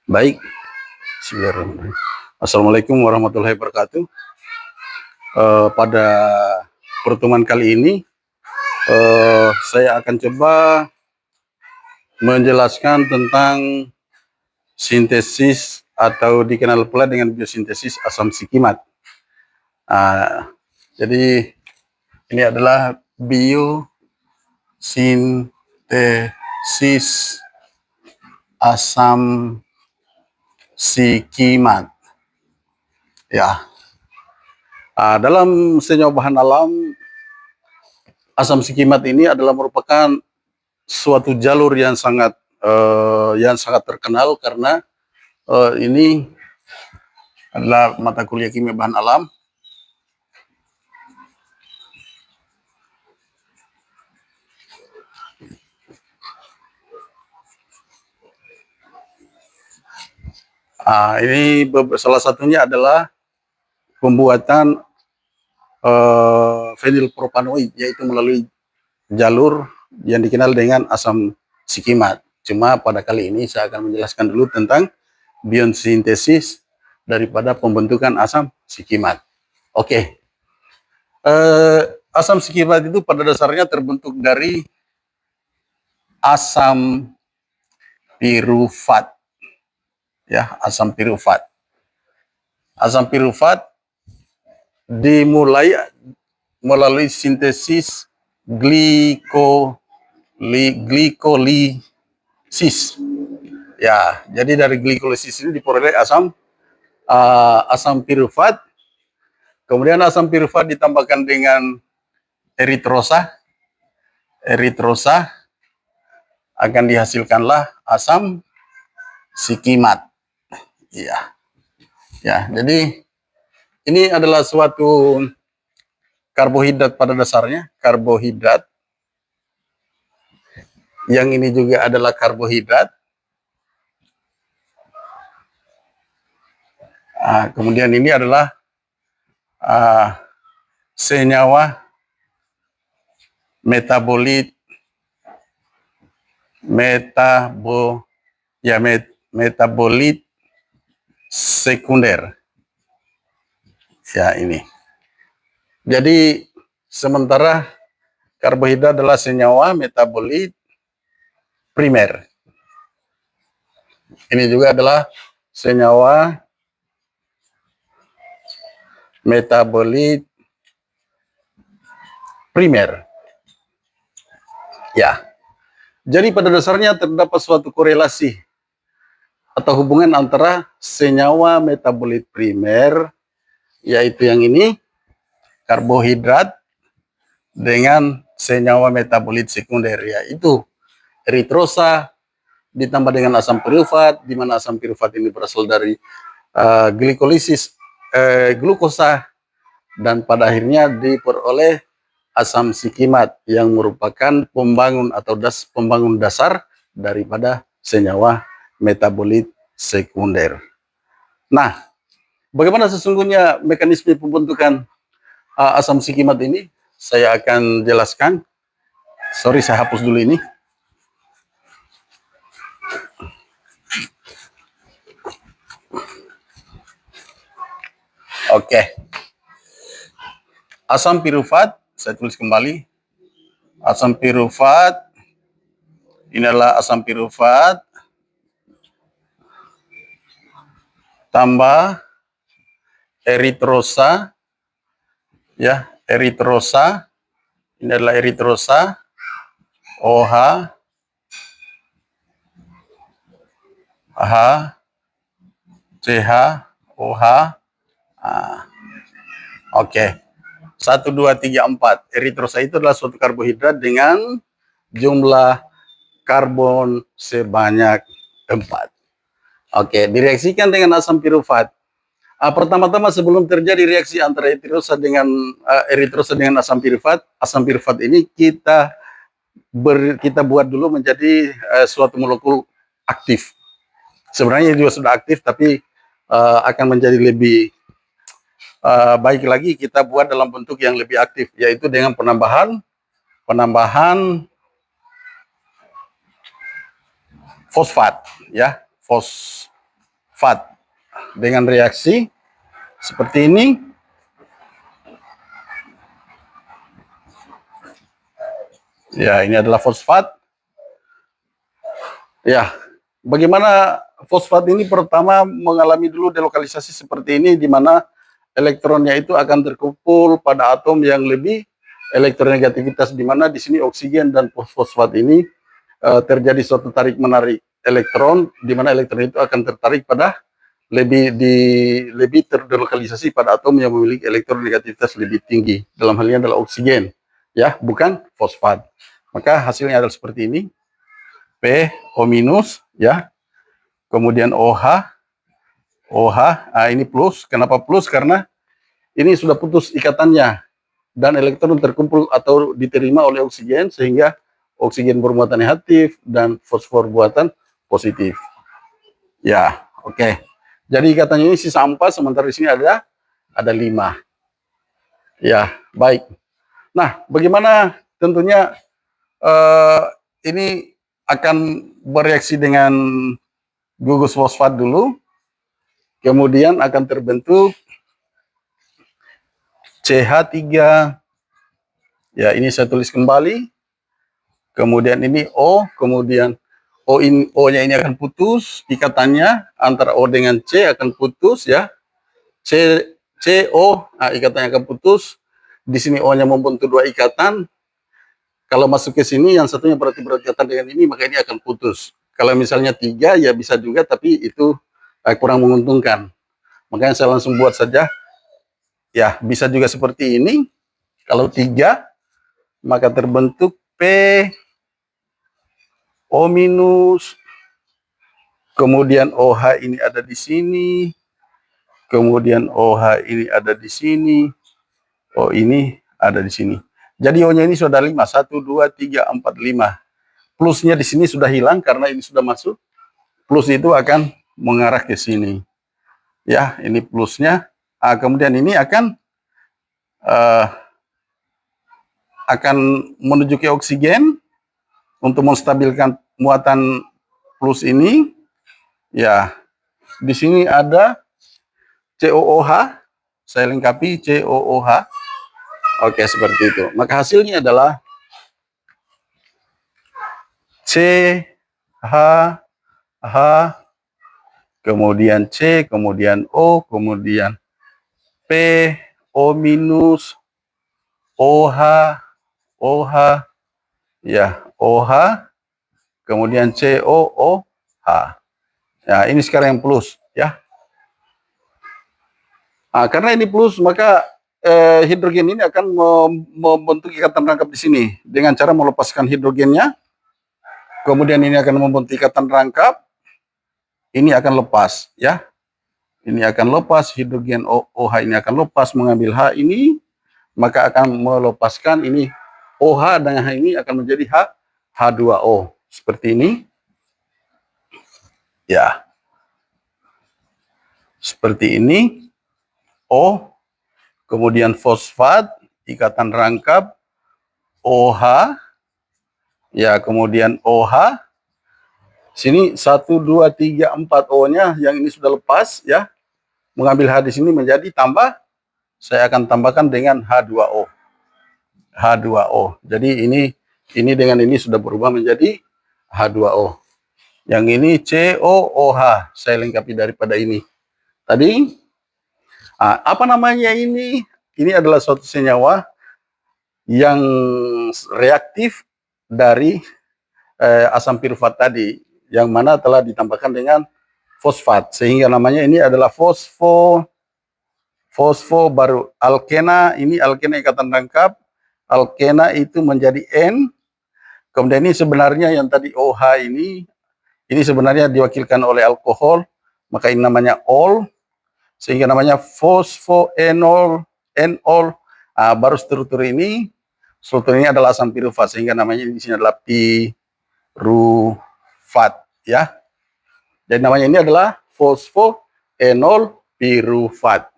Baik, bismillahirrahmanirrahim. Assalamualaikum warahmatullahi wabarakatuh. Pada pertemuan kali ini, saya akan coba menjelaskan tentang sintesis atau dikenal pula dengan biosintesis asam sikimat. Jadi ini adalah biosintesis asam sikimat. Ya, dalam senyawa bahan alam, asam sikimat ini adalah merupakan suatu jalur yang sangat terkenal karena ini adalah mata kuliah kimia bahan alam. Ini salah satunya adalah pembuatan fenilpropanoid, yaitu melalui jalur yang dikenal dengan asam sikimat. Cuma pada kali ini saya akan menjelaskan dulu tentang biosintesis daripada pembentukan asam sikimat. Oke. Asam sikimat itu pada dasarnya terbentuk dari asam pirufat. Ya, asam pirufat. Asam pirufat dimulai melalui sintesis glikolisis. Ya, jadi dari glikolisis ini diperoleh asam pirufat. Kemudian asam pirufat ditambahkan dengan eritrosa. Eritrosa akan dihasilkanlah asam sikimat. Ya. Ya, jadi ini adalah suatu karbohidrat pada dasarnya, karbohidrat. Yang ini juga adalah karbohidrat. Kemudian ini adalah senyawa metabolit metabolit sekunder. Ya, ini. Jadi sementara karbohidrat adalah senyawa metabolit primer. Ini juga adalah senyawa metabolit primer. Ya. Jadi pada dasarnya terdapat suatu korelasi atau hubungan antara senyawa metabolit primer, yaitu yang ini, karbohidrat, dengan senyawa metabolit sekunder, yaitu eritrosa ditambah dengan asam pirufat, di mana asam pirufat ini berasal dari glikolisis glukosa, dan pada akhirnya diperoleh asam sikimat yang merupakan pembangun atau pembangun dasar daripada senyawa metabolit sekunder. Nah, bagaimana sesungguhnya mekanisme pembentukan asam sikimat ini? Saya akan jelaskan. Sorry, saya hapus dulu ini. Oke. Asam pirufat, saya tulis kembali. Asam pirufat, ini adalah asam pirufat tambah eritrosa, ya, eritrosa, ini adalah eritrosa, OH, H, CH, OH. Oke. 1, 2, 3, 4. Eritrosa itu adalah suatu karbohidrat dengan jumlah karbon sebanyak 4. Oke, direaksikan dengan asam pirufat. Pertama-tama sebelum terjadi reaksi antara eritrosa dengan asam pirufat ini kita buat dulu menjadi suatu molekul aktif. Sebenarnya juga sudah aktif, tapi akan menjadi lebih baik lagi kita buat dalam bentuk yang lebih aktif, yaitu dengan penambahan fosfat, ya, fosfat dengan reaksi seperti ini. Ya, ini adalah fosfat. Ya, bagaimana fosfat ini pertama mengalami dulu delokalisasi seperti ini, di mana elektronnya itu akan terkumpul pada atom yang lebih elektronegativitas, di mana di sini oksigen dan fosfat ini terjadi suatu tarik menarik elektron, di mana elektron itu akan tertarik pada lebih terdelokalisasi pada atom yang memiliki elektronegativitas lebih tinggi. Dalam hal ini adalah oksigen, ya, bukan fosfat. Maka hasilnya adalah seperti ini. PO minus, ya. Kemudian OH. Nah ini plus. Kenapa plus? Karena ini sudah putus ikatannya dan elektron terkumpul atau diterima oleh oksigen, sehingga oksigen bermuatan negatif dan fosfor buatan positif. Ya, oke. Jadi ikatannya ini sisa 4, sementara di sini ada 5. Ya, baik. Nah, bagaimana tentunya ini akan bereaksi dengan gugus fosfat dulu, kemudian akan terbentuk CH3. Ya, ini saya tulis kembali. Kemudian ini O, kemudian O-nya ini akan putus, ikatannya antara O dengan C akan putus, ya. CO, nah, ikatannya akan putus. Di sini O-nya membentuk 2 ikatan. Kalau masuk ke sini, yang satunya berarti berikatan dengan ini, maka ini akan putus. Kalau misalnya 3, ya bisa juga, tapi itu kurang menguntungkan. Makanya saya langsung buat saja. Ya, bisa juga seperti ini. Kalau 3, maka terbentuk P O minus, kemudian OH ini ada di sini, kemudian OH ini ada di sini, O ini ada di sini. Jadi O-nya ini sudah 5, 1, 2, 3, 4, 5. Plusnya di sini sudah hilang karena ini sudah masuk. Plus itu akan mengarah ke sini. Ya, ini plusnya. Kemudian ini akan menuju ke oksigen untuk menstabilkan muatan plus ini. Ya, di sini ada COOH. Saya lengkapi COOH. Oke, seperti itu. Maka hasilnya adalah CH, H, kemudian C, kemudian O, kemudian P, O minus, OH, OH, ya, OH, kemudian COOH. Ya, ini sekarang yang plus, ya. Karena ini plus, maka hidrogen ini akan membentuk ikatan rangkap di sini dengan cara melepaskan hidrogennya. Kemudian ini akan membentuk ikatan rangkap. Ini akan lepas, ya. Ini akan lepas, hidrogen OH ini akan lepas mengambil H ini, maka akan melepaskan ini OH dan H ini akan menjadi H2O seperti ini. Ya. Seperti ini. O, kemudian fosfat, ikatan rangkap, OH, ya, kemudian OH, sini 1, 2, 3, 4 O-nya, yang ini sudah lepas, ya, mengambil H di sini menjadi tambah, saya akan tambahkan dengan H2O, H2O, jadi ini dengan ini sudah berubah menjadi H2O, yang ini COOH, saya lengkapi daripada ini, tadi, apa namanya ini? Ini adalah suatu senyawa yang reaktif dari asam pirufat tadi, yang mana telah ditambahkan dengan fosfat, sehingga namanya ini adalah fosfo baru alkena. Ini alkena ikatan rangkap, alkena itu menjadi N. Kemudian ini sebenarnya yang tadi OH ini sebenarnya diwakilkan oleh alkohol, maka ini namanya ol, sehingga namanya fosfoenol, enol. Baru struktur ini adalah asam pirufat, sehingga namanya di sini adalah pirufat, ya. Jadi namanya ini adalah fosfoenol pirufat,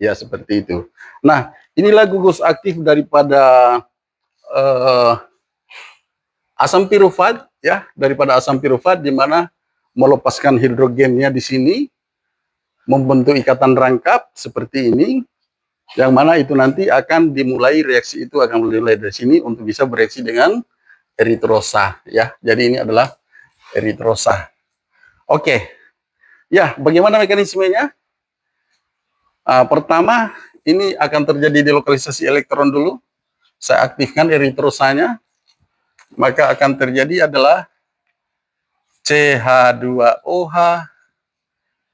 ya, seperti itu. Nah, inilah gugus aktif daripada asam pirufat, ya, daripada asam pirufat, di mana melepaskan hidrogennya di sini, membentuk ikatan rangkap seperti ini, yang mana itu nanti akan dimulai, reaksi itu akan dimulai dari sini untuk bisa bereaksi dengan eritrosa, ya. Jadi ini adalah eritrosa. Oke, ya, bagaimana mekanismenya? Pertama, ini akan terjadi delokalisasi elektron dulu. Saya aktifkan eritrosanya, maka akan terjadi adalah CH2OH,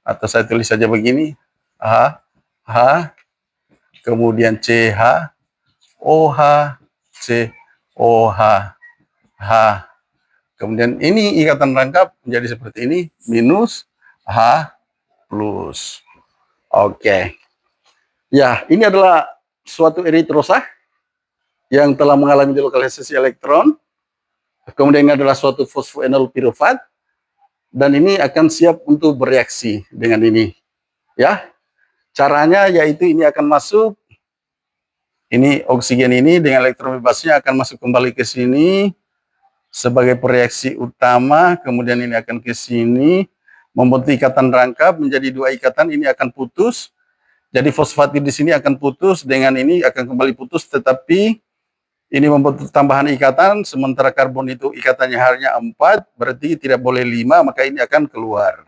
atau saya tulis saja begini, H, H, kemudian CH, OH, COH, H. Kemudian ini ikatan rangkap menjadi seperti ini, minus H plus. Oke. Ya, ini adalah suatu eritrosa yang telah mengalami delokalisasi elektron. Kemudian ini adalah suatu fosfoenol pirufat. Dan ini akan siap untuk bereaksi dengan ini. Ya, caranya yaitu ini akan masuk, ini oksigen ini dengan elektron bebasnya akan masuk kembali ke sini sebagai pereaksi utama, kemudian ini akan ke sini membentuk ikatan rangkap menjadi dua ikatan, ini akan putus. Jadi fosfatid di sini akan putus, dengan ini akan kembali putus, tetapi ini membentuk tambahan ikatan, sementara karbon itu ikatannya hanya 4, berarti tidak boleh 5, maka ini akan keluar.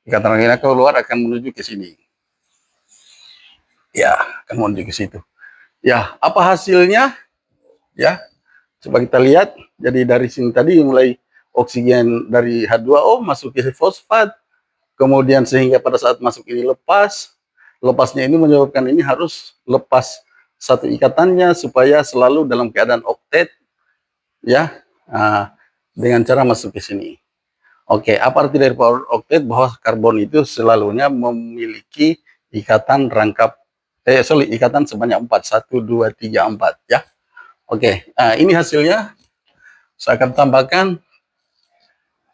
Ikatan rangkapnya keluar akan menuju ke sini. Ya, akan menuju ke situ. Ya, apa hasilnya? Ya, coba kita lihat. Jadi dari sini tadi mulai oksigen dari H2O masuk ke fosfat, kemudian sehingga pada saat masuk ini lepas. Lepasnya ini menyebabkan ini harus lepas satu ikatannya supaya selalu dalam keadaan oktet, ya, dengan cara masuk ke sini. Oke, apa arti dari power oktet? Bahwa karbon itu selalunya memiliki ikatan rangkap, ikatan sebanyak 4, 1, 2, 3, 4, ya. Oke, ini hasilnya. Saya akan tambahkan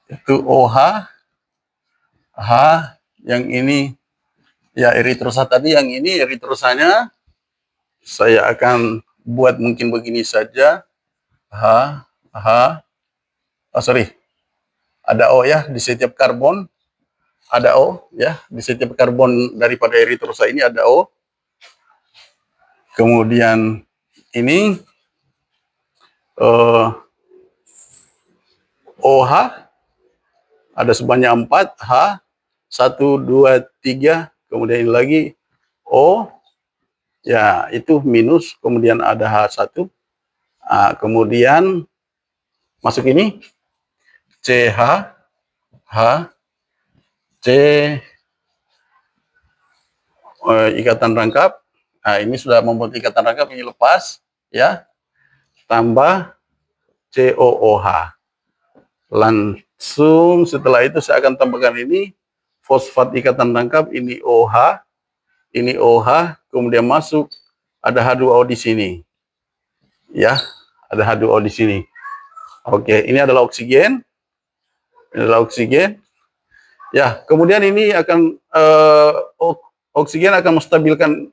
itu OH, H, yang ini ya eritrosa tadi, yang ini eritrosanya saya akan buat mungkin begini saja. H, H, ada O ya, di setiap karbon ada O ya, di setiap karbon daripada eritrosa ini ada O. Kemudian ini OH ada sebanyak 4, H 1, 2, 3, kemudian ini lagi O, ya itu minus, kemudian ada H1, kemudian masuk ini CH, H, C, ikatan rangkap. Ini sudah membuat ikatan rangkap, ini lepas, ya, tambah COOH. Langsung setelah itu saya akan tambahkan ini fosfat ikatan rangkap, ini OH, kemudian masuk ada H2O di sini, ya, ada H2O di sini. Oke, ini adalah oksigen, ya. Kemudian ini akan oksigen akan menstabilkan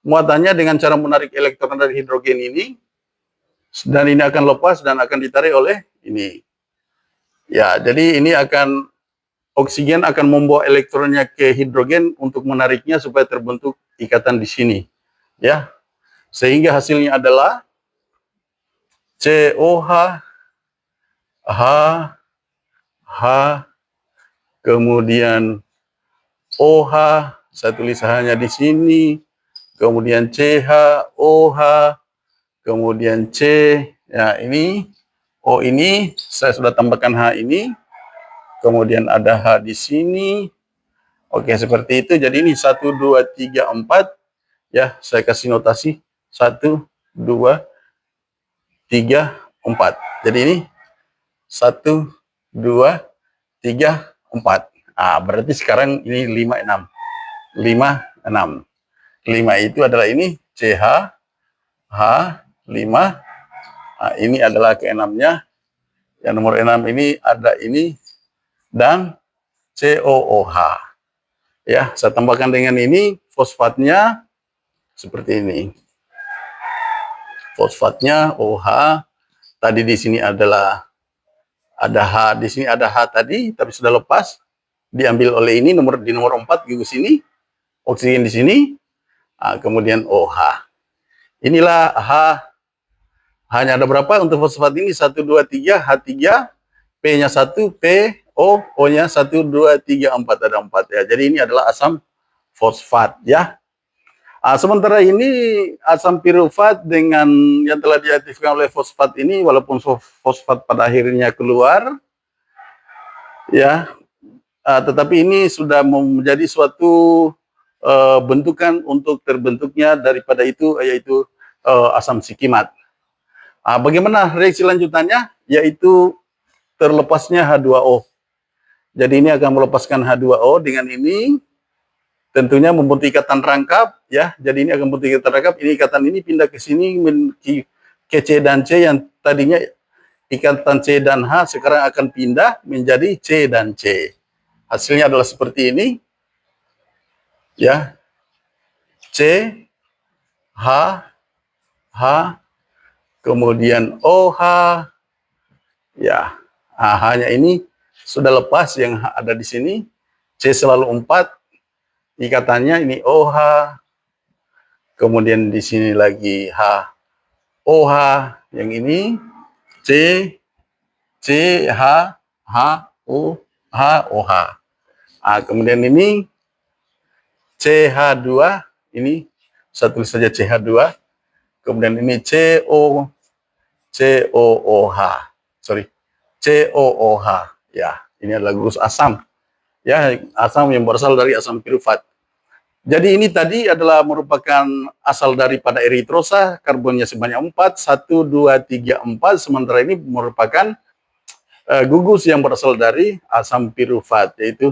muatannya dengan cara menarik elektron dari hidrogen ini, dan ini akan lepas dan akan ditarik oleh ini. Ya, jadi ini akan oksigen akan membawa elektronnya ke hidrogen untuk menariknya supaya terbentuk ikatan di sini, ya. Sehingga hasilnya adalah COH, H, H, kemudian OH, saya tulis hanya di sini, kemudian CH, OH, kemudian C, ya ini, O ini, saya sudah tambahkan H ini, kemudian ada H di sini. Oke, seperti itu. Jadi ini 1, 2, 3, 4. Ya, saya kasih notasi 1, 2, 3, 4. Jadi ini 1, 2, 3, 4. Berarti sekarang ini 5, 6. 5, 6. 5 itu adalah ini CH, H, 5. Ini adalah ke-6-nya. Yang nomor 6 ini ada ini dan COOH. Ya, saya tambahkan dengan ini fosfatnya seperti ini. Fosfatnya OH. Tadi di sini adalah ada H, di sini ada H tadi tapi sudah lepas. Diambil oleh ini di nomor 4 gugus ini. oksigen di sini, kemudian OH. Inilah H. Hanya ada berapa untuk fosfat ini? 1, 2, 3, H3, P-nya 1, P, O-nya 1, 2, 3, 4. Ada 4 ya. Jadi ini adalah asam fosfat ya. Sementara ini asam pirufat dengan yang telah diaktifkan oleh fosfat ini, walaupun fosfat pada akhirnya keluar, ya, tetapi ini sudah menjadi suatu bentukan untuk terbentuknya daripada itu, yaitu asam sikimat. Bagaimana reaksi lanjutannya? Yaitu terlepasnya H2O. Jadi ini akan melepaskan H2O dengan ini. Tentunya membentuk ikatan rangkap ya. Jadi ini akan membentuk ikatan rangkap. Ini ikatan ini pindah ke sini ke C dan C, yang tadinya ikatan C dan H sekarang akan pindah menjadi C dan C. Hasilnya adalah seperti ini. Ya. C, H, H, kemudian OH. Ya. H-nya ini sudah lepas yang ada di sini. C selalu 4. Ikatannya ini OH, kemudian di sini lagi H, OH, yang ini C, C, H, H, O, H, OH. Kemudian ini CH2, ini saya tulis saja CH2, kemudian ini CO, COOH, sorry, COOH, ya, ini adalah gugus asam. Ya, asam yang berasal dari asam pirufat. Jadi ini tadi adalah merupakan asal daripada eritrosa, karbonnya sebanyak 4, 1, 2, 3, 4, sementara ini merupakan gugus yang berasal dari asam pirufat, yaitu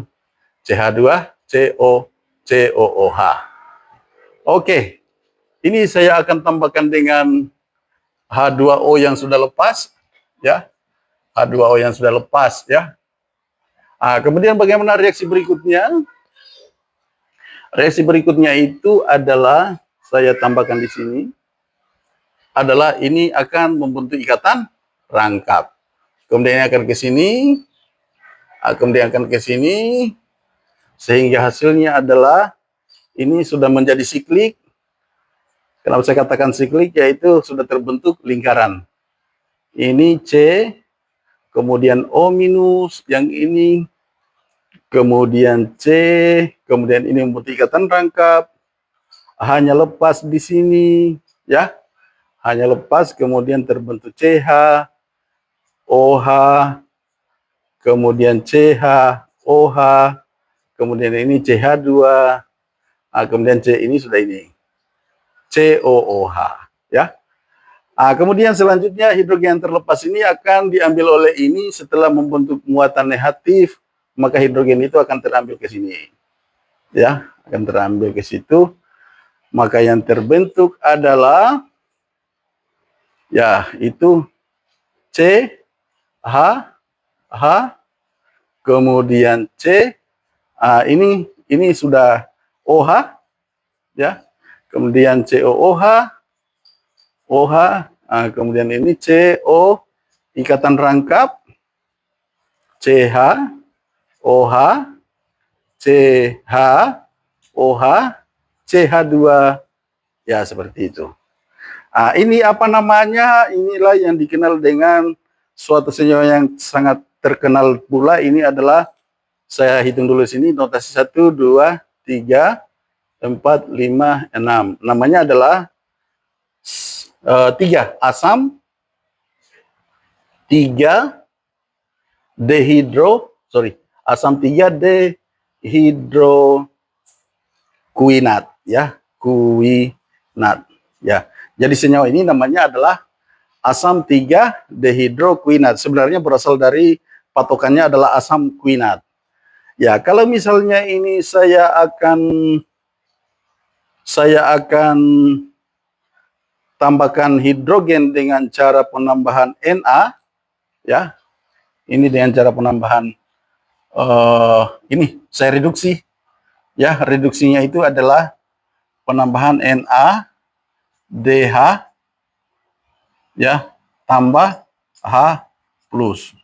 CH2, CO, COOH. Oke, ini saya akan tambahkan dengan H2O yang sudah lepas, ya, H2O yang sudah lepas, ya. Kemudian bagaimana reaksi berikutnya? Reaksi berikutnya itu adalah saya tambahkan di sini, adalah ini akan membentuk ikatan rangkap. Kemudian akan ke sini, kemudian akan ke sini, sehingga hasilnya adalah ini sudah menjadi siklik. Kenapa saya katakan siklik? Yaitu sudah terbentuk lingkaran. Ini C, kemudian O minus, yang ini, kemudian C, kemudian ini membentuk ikatan rangkap, hanya lepas di sini, ya, hanya lepas, kemudian terbentuk CH, OH, kemudian CH, OH, kemudian ini CH2, kemudian C ini sudah ini, COOH, ya. Kemudian selanjutnya hidrogen yang terlepas ini akan diambil oleh ini setelah membentuk muatan negatif, maka hidrogen itu akan terambil ke sini, ya, akan terambil ke situ, maka yang terbentuk adalah, ya, itu C, H, H, kemudian C, ini sudah OH, ya, kemudian COOH, OH, kemudian ini CO, ikatan rangkap, CH, OH, CH, OH, CH2, ya seperti itu. Ini apa namanya? Inilah yang dikenal dengan suatu senyawa yang sangat terkenal pula. Ini adalah, saya hitung dulu sini, notasi 1, 2, 3, 4, 5, 6. Namanya adalah 3 asam, 3 asam 3 dehidrokuinat, ya, kuinat, ya. Jadi senyawa ini namanya adalah asam 3 dehidrokuinat. Sebenarnya berasal dari patokannya adalah asam kuinat. Ya, kalau misalnya ini saya akan tambahkan hidrogen dengan cara penambahan Na, ya. Ini dengan cara penambahan ini saya reduksi, ya. Reduksinya itu adalah penambahan Na DH, ya, tambah H plus,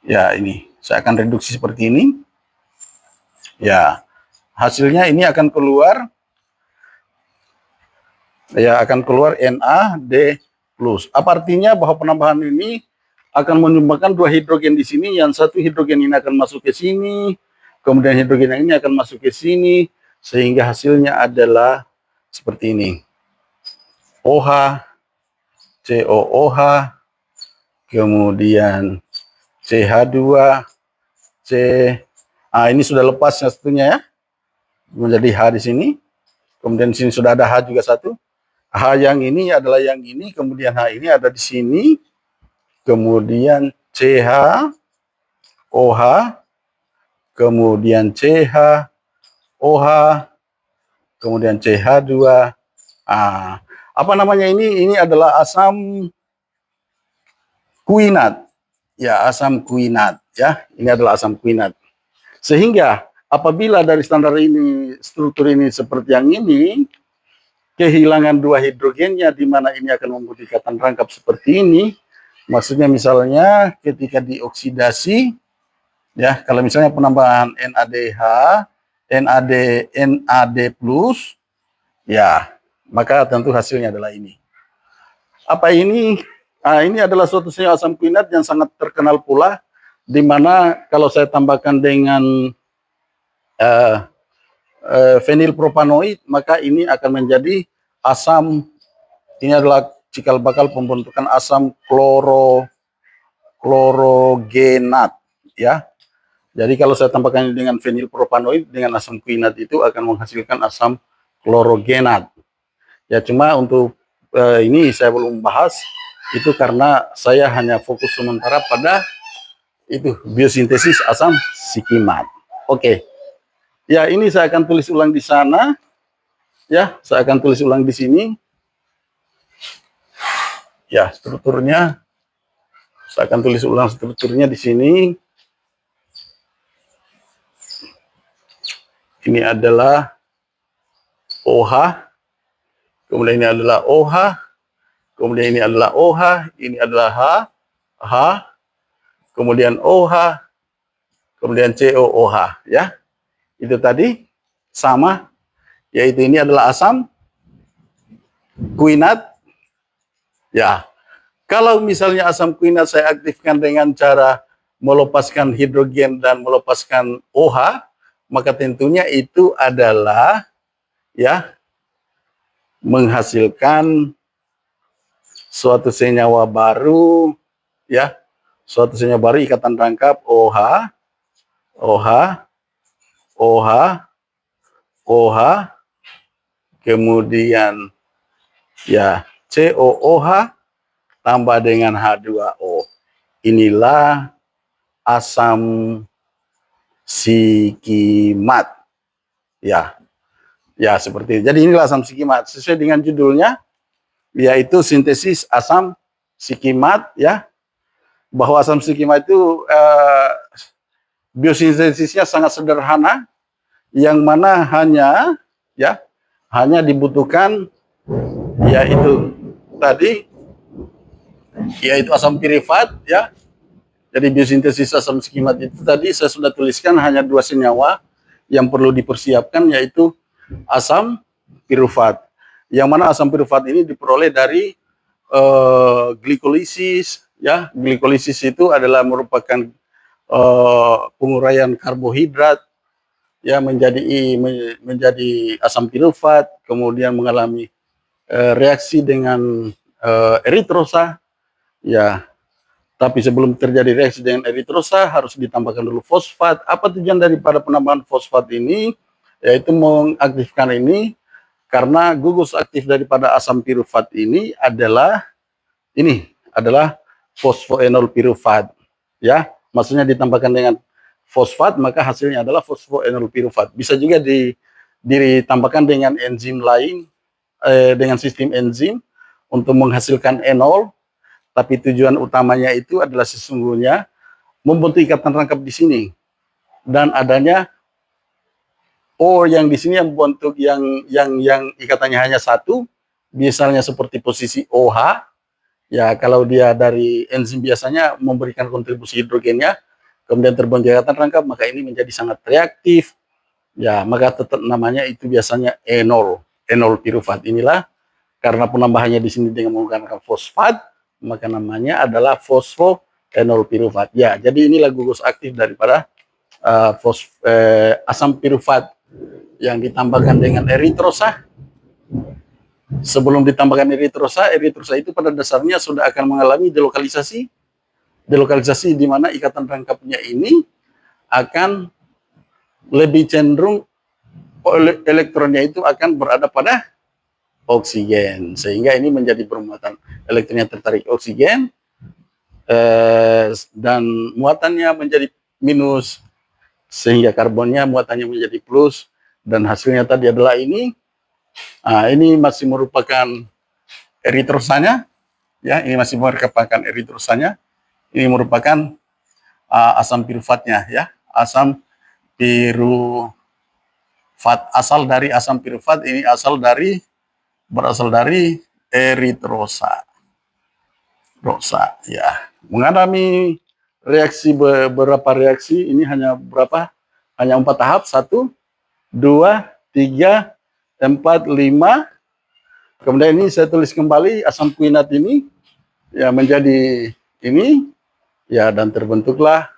ya. Ini saya akan reduksi seperti ini, ya. hasilnya ini akan keluar, ya akan keluar NAD+. Apa artinya? Bahwa penambahan ini akan menyumbangkan dua hidrogen di sini. Yang satu hidrogen ini akan masuk ke sini, kemudian hidrogen yang ini akan masuk ke sini, sehingga hasilnya adalah seperti ini. OH, COOH, kemudian CH2, C. Ini sudah lepas satunya ya, menjadi H di sini. Kemudian di sini sudah ada H juga satu. H yang ini adalah yang ini, kemudian H ini ada di sini. Kemudian CH, OH, kemudian CH, OH, kemudian CH2. Apa namanya ini? Ini adalah asam kuinat. Ya, asam kuinat ya. Ini adalah asam kuinat. Sehingga apabila dari standar ini, struktur ini seperti yang ini, kehilangan dua hidrogennya, di mana ini akan membuat ikatan rangkap seperti ini. Maksudnya misalnya ketika dioksidasi, ya kalau misalnya penambahan NADH, NAD+, ya maka tentu hasilnya adalah ini. Apa ini? Ini adalah suatu senyawa asam kuinat yang sangat terkenal pula, di mana kalau saya tambahkan dengan fenilpropanoid, maka ini akan menjadi asam. Ini adalah cikal bakal pembentukan asam klorogenat ya. Jadi kalau saya tambahkan dengan fenilpropanoid dengan asam kuinat, itu akan menghasilkan asam klorogenat. Ya, cuma untuk ini saya belum bahas itu karena saya hanya fokus sementara pada itu biosintesis asam sikimat. Oke. Ya, ini saya akan tulis ulang di sana. Ya, saya akan tulis ulang di sini. Ya, strukturnya saya akan tulis ulang strukturnya di sini. Ini adalah OH, kemudian ini adalah OH, kemudian ini adalah OH, ini adalah H, kemudian OH, kemudian COOH ya. Itu tadi sama, yaitu ini adalah asam kuinat. Ya, kalau misalnya asam kuinat saya aktifkan dengan cara melepaskan hidrogen dan melepaskan OH, maka tentunya itu adalah ya menghasilkan suatu senyawa baru ya, suatu senyawa baru ikatan rangkap OH, OH, OH, OH, kemudian ya COOH tambah dengan H2O. Inilah asam sikimat. Ya. Ya, seperti itu. Jadi inilah asam sikimat sesuai dengan judulnya, yaitu sintesis asam sikimat ya. Bahwa asam sikimat itu biosintesisnya sangat sederhana, yang mana hanya dibutuhkan yaitu tadi, yaitu asam pirifat ya. Jadi biosintesis asam sikimat itu tadi saya sudah tuliskan hanya dua senyawa yang perlu dipersiapkan, yaitu asam pirufat. Yang mana asam pirufat ini diperoleh dari glikolisis ya. Glikolisis itu adalah merupakan penguraian karbohidrat ya menjadi asam pirufat, kemudian mengalami reaksi dengan eritrosa ya. Tapi sebelum terjadi reaksi dengan eritrosa harus ditambahkan dulu fosfat. Apa tujuan daripada penambahan fosfat ini? Yaitu mengaktifkan ini, karena gugus aktif daripada asam pirufat ini adalah fosfoenol pirufat ya. Maksudnya ditambahkan dengan fosfat, maka hasilnya adalah fosfoenol pirufat. Bisa juga ditambahkan dengan enzim lain, dengan sistem enzim untuk menghasilkan enol. Tapi tujuan utamanya itu adalah sesungguhnya membentuk ikatan rangkap di sini, dan adanya O yang di sini yang membentuk yang ikatannya hanya satu, misalnya seperti posisi OH ya. Kalau dia dari enzim biasanya memberikan kontribusi hidrogennya, kemudian terbentuk ikatan rangkap, maka ini menjadi sangat reaktif Ya, maka tetap namanya itu biasanya enol, enol pirufat. Inilah karena penambahannya di sini dengan menggunakan fosfat, maka namanya adalah fosfoenol pirufat. Ya, jadi inilah gugus aktif daripada asam pirufat yang ditambahkan dengan eritrosa. Sebelum ditambahkan eritrosa, eritrosa itu pada dasarnya sudah akan mengalami delokalisasi. Delokalisasi di mana ikatan rangkapnya ini akan lebih cenderung elektronnya itu akan berada pada oksigen, sehingga ini menjadi bermuatan elektronnya tertarik oksigen dan muatannya menjadi minus, sehingga karbonnya muatannya menjadi plus, dan hasilnya tadi adalah ini. Ini masih merupakan eritrosanya, ya, ini masih merupakan eritrosanya. Ini merupakan asam piruvatnya, ya, asam pirufat. Asal dari asam piruvat ini berasal dari eritrosa. Ya, mengalami reaksi beberapa reaksi, ini hanya berapa? Hanya 4 tahap, 1, 2, 3, 4, 5. Kemudian ini saya tulis kembali asam kuinat ini ya menjadi ini ya, dan terbentuklah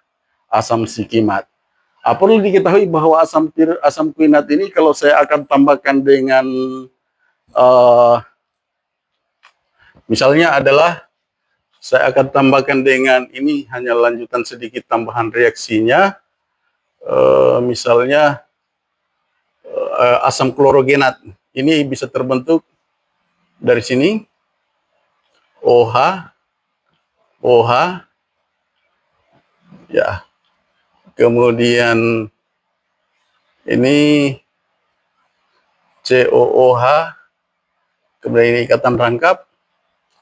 asam sikimat. Perlu diketahui bahwa asam kuinat ini kalau saya akan tambahkan dengan misalnya adalah saya akan tambahkan dengan ini hanya lanjutan sedikit tambahan reaksinya, misalnya asam klorogenat ini bisa terbentuk dari sini OH, ya, kemudian ini COOH, kemudian ini ikatan rangkap.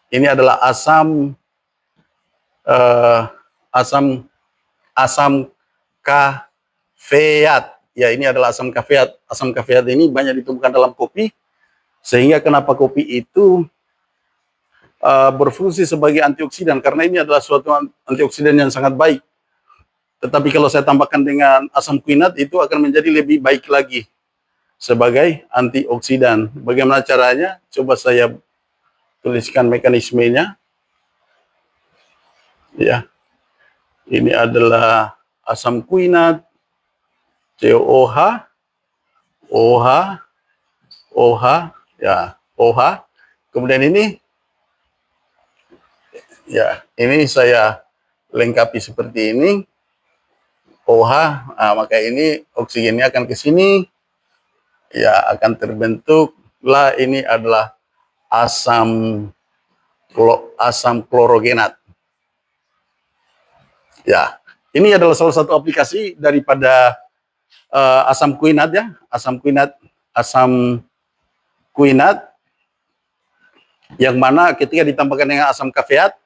Ini adalah asam kafeat. Ya, ini adalah asam kafeat. Asam kafeat ini banyak ditemukan dalam kopi, sehingga kenapa kopi itu berfungsi sebagai antioksidan, karena ini adalah suatu antioksidan yang sangat baik. Tetapi kalau saya tambahkan dengan asam kuinat, itu akan menjadi lebih baik lagi sebagai antioksidan. Bagaimana caranya? Coba saya tuliskan mekanismenya. Ya, ini adalah asam kuinat, COOH, OH, ya, OH. Kemudian ini, ya, ini saya lengkapi seperti ini, OH. Maka ini oksigennya akan ke sini, ya, akan terbentuklah ini adalah asam klorogenat. Ya, ini adalah salah satu aplikasi daripada asam kuinat, ya, asam kuinat yang mana ketika ditambahkan dengan asam kafeat,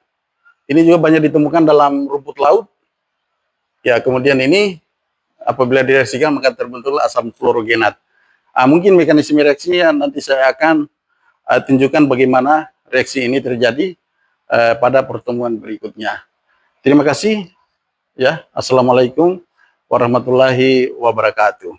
ini juga banyak ditemukan dalam rumput laut. Ya, kemudian ini apabila direaksikan maka terbentuklah asam klorogenat. Mungkin mekanisme reaksinya nanti saya akan tunjukkan bagaimana reaksi ini terjadi pada pertemuan berikutnya. Terima kasih. Ya, assalamualaikum warahmatullahi wabarakatuh.